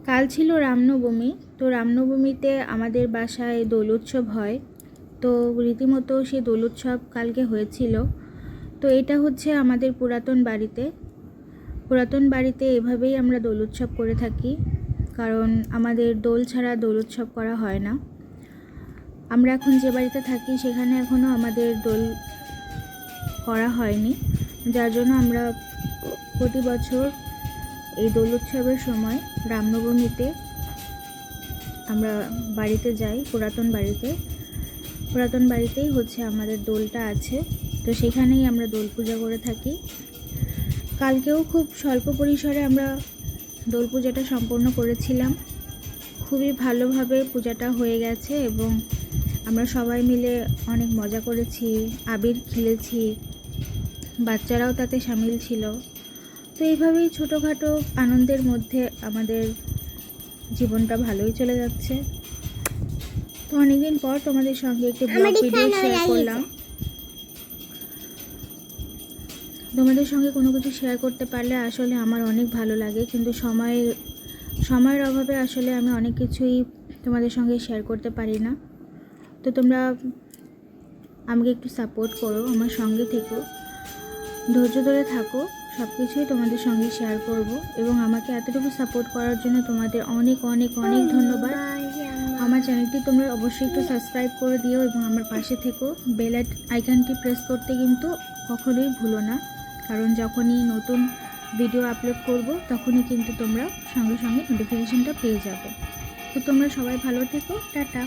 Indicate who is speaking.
Speaker 1: কাল ছিল রামনবমী। তো রামনবমীতে আমাদের বাসায় দোল উৎসব হয়। তো রীতিমতো সেই দোল উৎসব কালকে হয়েছিল। তো এটা হচ্ছে আমাদের পুরাতন বাড়িতে এভাবেই আমরা দোল উৎসব করে থাকি, কারণ আমাদের দোল ছাড়া দোল উৎসব করা হয় না। আমরা এখন যে বাড়িতে থাকি সেখানে এখনও আমাদের দোল করা হয়নি, যার জন্য আমরা প্রতি বছর এই দোল উৎসবের সময় রামনবমীতে আমরা বাড়িতে যাই। পুরাতন বাড়িতেই হচ্ছে আমাদের দোলটা আছে, তো সেখানেই আমরা দোল পূজা করে থাকি। কালকেও খুব স্বল্প পরিসরে আমরা দোল পূজাটা সম্পন্ন করেছিলাম। খুবই ভালোভাবে পূজাটা হয়ে গেছে এবং আমরা সবাই মিলে অনেক মজা করেছি, আবির খেলেছি, বাচ্চারাও তাতে সামিল ছিল। তো এইভাবেই ছোটোখাটো আনন্দের মধ্যে আমাদের জীবনটা ভালোই চলে যাচ্ছে। তো অনেকদিন পর তোমাদের সঙ্গে একটি ব্লগ ভিডিও শেয়ার করলাম। তোমাদের সঙ্গে কোনো কিছু শেয়ার করতে পারলে আসলে আমার অনেক ভালো লাগে, কিন্তু সময়ের অভাবে আসলে আমি অনেক কিছুই তোমাদের সঙ্গে শেয়ার করতে পারি না। তো তোমরা আমাকে একটু সাপোর্ট করো, আমার সঙ্গে থেকো, ধৈর্য ধরে থাকো। সব কিছুই তোমাদের সঙ্গে শেয়ার করব এবং আমাকে এতটুকু সাপোর্ট করার জন্য তোমাদের অনেক অনেক অনেক ধন্যবাদ। আমার চ্যানেলটি তোমরা অবশ্যই একটু সাবস্ক্রাইব করে দিও এবং আমার পাশে থেকো। বেল আইকনটি প্রেস করতে কিন্তু কখনোই ভুলো না, কারণ যখনই নতুন ভিডিও আপলোড করব তখনই কিন্তু তোমরা সঙ্গে সঙ্গে নোটিফিকেশানটা পেয়ে যাবে। তো তোমরা সবাই ভালো থেকো, টাটা।